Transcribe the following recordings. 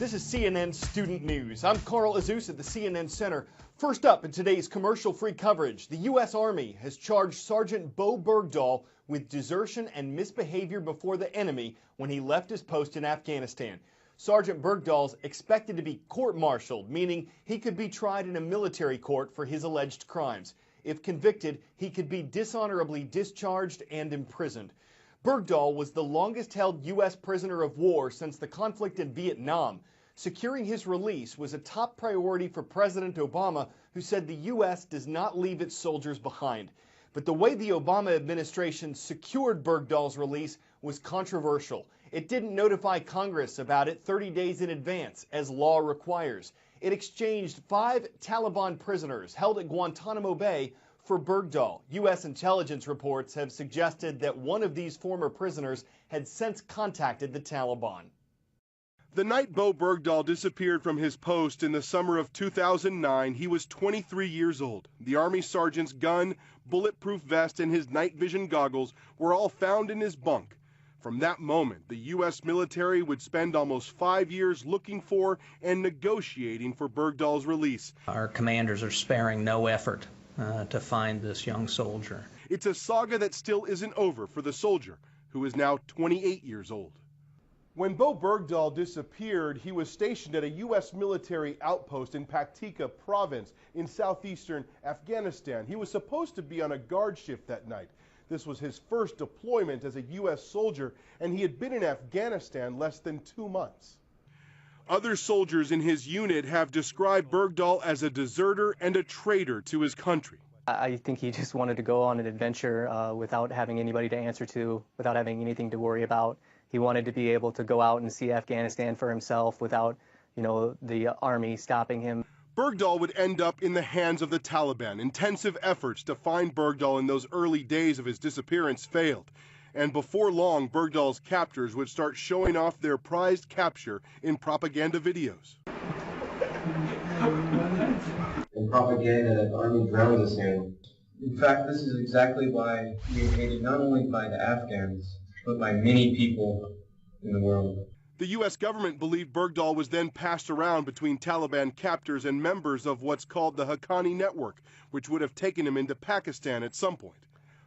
This is CNN Student News. I'm Carl Azus at the CNN Center. First up in today's commercial-free coverage, the U.S. Army has charged Sergeant Bo Bergdahl with desertion and misbehavior before the enemy when he left his post in Afghanistan. Sergeant Bergdahl's expected to be court-martialed, meaning he could be tried in a military court for his alleged crimes. If convicted, he could be dishonorably discharged and imprisoned. Bergdahl was the longest-held U.S. prisoner of war since the conflict in Vietnam. Securing his release was a top priority for President Obama, who said the U.S. does not leave its soldiers behind. But the way the Obama administration secured Bergdahl's release was controversial. It didn't notify Congress about it 30 days in advance, as law requires. It exchanged 5 Taliban prisoners held at Guantanamo Bay for Bergdahl. U.S. intelligence reports have suggested that one of these former prisoners had since contacted the Taliban. The night Bo Bergdahl disappeared from his post in the summer of 2009, he was 23 years old. The Army sergeant's gun, bulletproof vest, and his night vision goggles were all found in his bunk. From that moment, the U.S. military would spend almost 5 years looking for and negotiating for Bergdahl's release. Our commanders are sparing no effort to find this young soldier. It's a saga that still isn't over for the soldier, who is now 28 years old. When Bo Bergdahl disappeared, he was stationed at a U.S. military outpost in Paktika province in southeastern Afghanistan. He was supposed to be on a guard shift that night. This was his first deployment as a U.S. soldier, and he had been in Afghanistan less than 2 months. Other soldiers in his unit have described Bergdahl as a deserter and a traitor to his country. I think he just wanted to go on an adventure without having anybody to answer to, without having anything to worry about. He wanted to be able to go out and see Afghanistan for himself without, the Army stopping him. Bergdahl would end up in the hands of the Taliban. Intensive efforts to find Bergdahl in those early days of his disappearance failed. And before long, Bergdahl's captors would start showing off their prized capture in propaganda videos. And propaganda that the Army drowns us in. In fact, this is exactly why we are hated not only by the Afghans, but by many people in the world. The U.S. government believed Bergdahl was then passed around between Taliban captors and members of what's called the Haqqani network, which would have taken him into Pakistan at some point.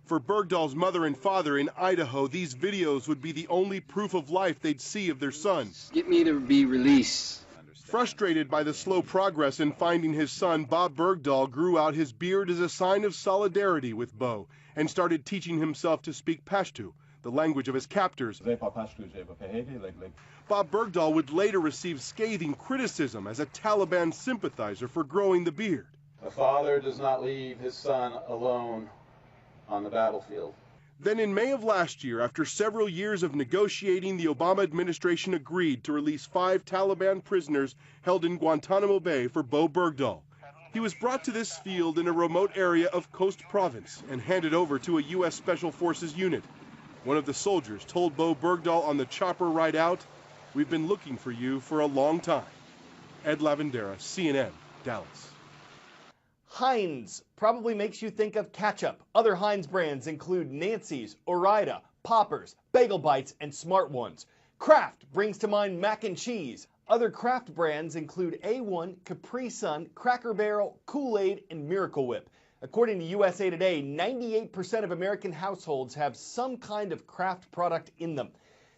For Bergdahl's mother and father in Idaho, these videos would be the only proof of life they'd see of their son. Get me to be released. Frustrated by the slow progress in finding his son, Bob Bergdahl grew out his beard as a sign of solidarity with Bo and started teaching himself to speak Pashto, the language of his captors. Bob Bergdahl would later receive scathing criticism as a Taliban sympathizer for growing the beard. A father does not leave his son alone on the battlefield. Then in May of last year, after several years of negotiating, the Obama administration agreed to release 5 Taliban prisoners held in Guantanamo Bay for Bo Bergdahl. He was brought to this field in a remote area of Coast Province and handed over to a U.S. Special Forces unit. One of the soldiers told Bo Bergdahl on the chopper ride out, "We've been looking for you for a long time." Ed Lavandera, CNN, Dallas. Heinz probably makes you think of ketchup. Other Heinz brands include Nancy's, Ore-Ida, Poppers, Bagel Bites, and Smart Ones. Kraft brings to mind mac and cheese. Other Kraft brands include A1, Capri Sun, Cracker Barrel, Kool-Aid, and Miracle Whip. According to USA Today, 98% of American households have some kind of Kraft product in them.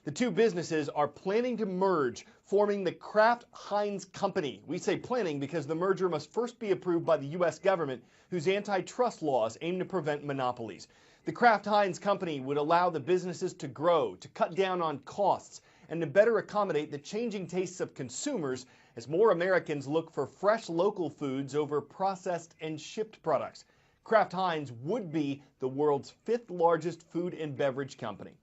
The two businesses are planning to merge, forming the Kraft Heinz Company. We say planning because the merger must first be approved by the U.S. government, whose antitrust laws aim to prevent monopolies. The Kraft Heinz Company would allow the businesses to grow, to cut down on costs, and to better accommodate the changing tastes of consumers as more Americans look for fresh local foods over processed and shipped products. Kraft Heinz would be the world's 5th largest food and beverage company.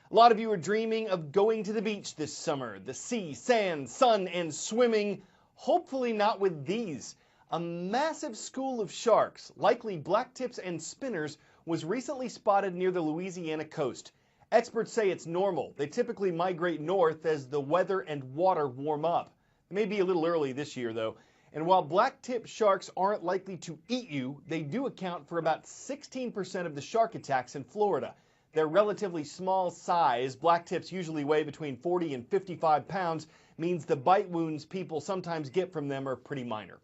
A lot of you are dreaming of going to the beach this summer. The sea, sand, sun, and swimming. Hopefully not with these. A massive school of sharks, likely blacktips and spinners, was recently spotted near the Louisiana coast. Experts say it's normal. They typically migrate north as the weather and water warm up. It may be a little early this year, though. And while blacktip sharks aren't likely to eat you, they do account for about 16% of the shark attacks in Florida. Their relatively small size, blacktips usually weigh between 40 and 55 pounds, means the bite wounds people sometimes get from them are pretty minor.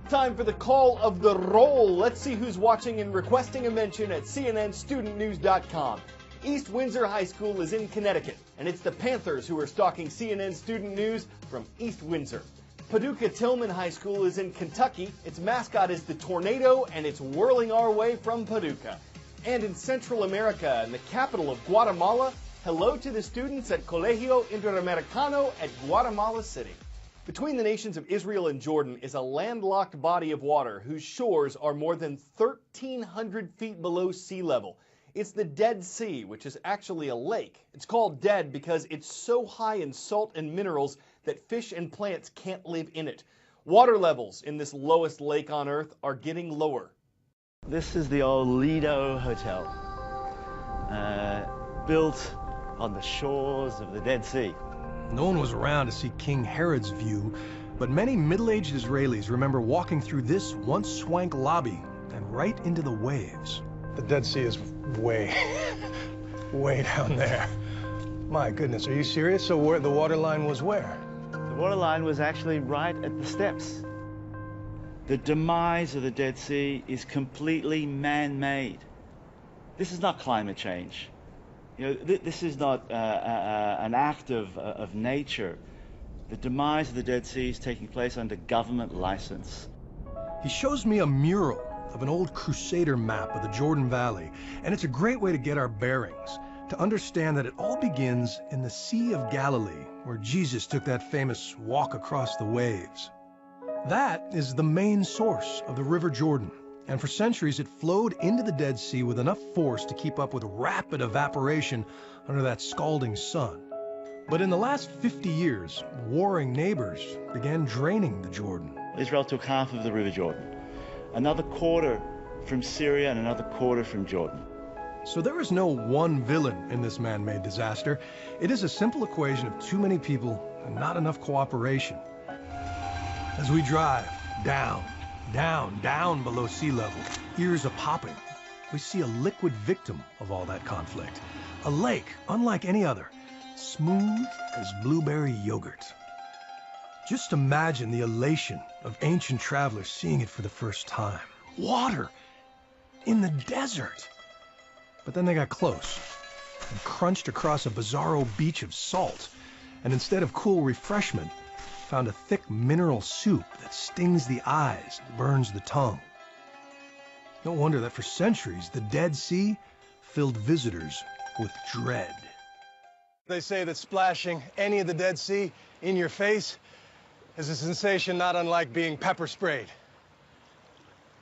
Time for the call of the roll. Let's see who's watching and requesting a mention at cnnstudentnews.com. East Windsor High School is in Connecticut, and it's the Panthers who are stalking CNN Student News from East Windsor. Paducah Tillman High School is in Kentucky. Its mascot is the tornado, and it's whirling our way from Paducah. And in Central America, in the capital of Guatemala, hello to the students at Colegio Interamericano at Guatemala City. Between the nations of Israel and Jordan is a landlocked body of water whose shores are more than 1,300 feet below sea level. It's the Dead Sea, which is actually a lake. It's called dead because it's so high in salt and minerals that fish and plants can't live in it. Water levels in this lowest lake on Earth are getting lower. This is the old Lido Hotel, built on the shores of the Dead Sea. No one was around to see King Herod's view, but many middle-aged Israelis remember walking through this once swank lobby and right into the waves. The Dead Sea is way, way down there. My goodness, are you serious? So where the water line was where? The water line was actually right at the steps. The demise of the Dead Sea is completely man-made. This is not climate change. You know, this is not an act of nature. The demise of the Dead Sea is taking place under government license. He shows me a mural of an old Crusader map of the Jordan Valley, and it's a great way to get our bearings, to understand that it all begins in the Sea of Galilee, where Jesus took that famous walk across the waves. That is the main source of the River Jordan, and for centuries it flowed into the Dead Sea with enough force to keep up with rapid evaporation under that scalding sun. But in the last 50 years, warring neighbors began draining the Jordan. Israel took half of the River Jordan, another quarter from Syria and another quarter from Jordan. So there is no one villain in this man-made disaster. It is a simple equation of too many people and not enough cooperation. As we drive down, down below sea level, ears a-popping, we see a liquid victim of all that conflict. A lake unlike any other, smooth as blueberry yogurt. Just imagine the elation of ancient travelers seeing it for the first time. Water in the desert. But then they got close and crunched across a bizarro beach of salt, and instead of cool refreshment, found a thick mineral soup that stings the eyes and burns the tongue. No wonder that for centuries the Dead Sea filled visitors with dread. They say that splashing any of the Dead Sea in your face is a sensation not unlike being pepper sprayed.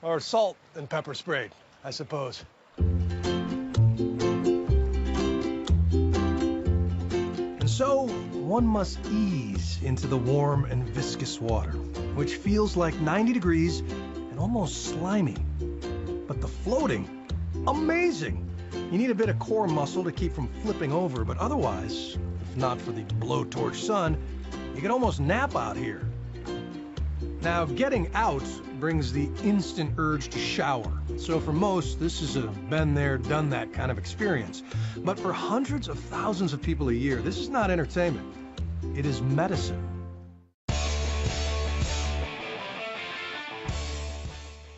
Or salt and pepper sprayed, I suppose. So one must ease into the warm and viscous water, which feels like 90 degrees and almost slimy. But the floating, amazing! You need a bit of core muscle to keep from flipping over, but otherwise, if not for the blowtorch sun, you can almost nap out here. Now, getting out brings the instant urge to shower. So for most, this is a been there, done that kind of experience. But for hundreds of thousands of people a year, this is not entertainment. It is medicine.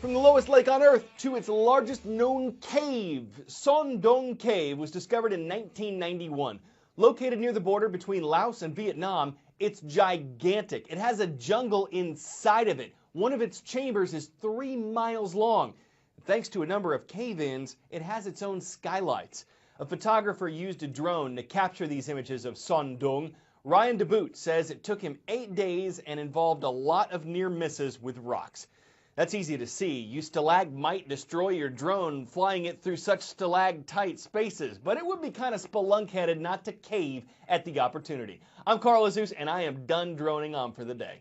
From the lowest lake on Earth to its largest known cave, Son Doong Cave was discovered in 1991. Located near the border between Laos and Vietnam, it's gigantic. It has a jungle inside of it. One of its chambers is 3 miles long. Thanks to a number of cave-ins, it has its own skylights. A photographer used a drone to capture these images of Son Doong. Ryan DeBoot says it took him 8 days and involved a lot of near misses with rocks. That's easy to see. You might destroy your drone flying it through such stalactite spaces, but it would be kind of spelunk-headed not to cave at the opportunity. I'm Carl Azus, and I am done droning on for the day.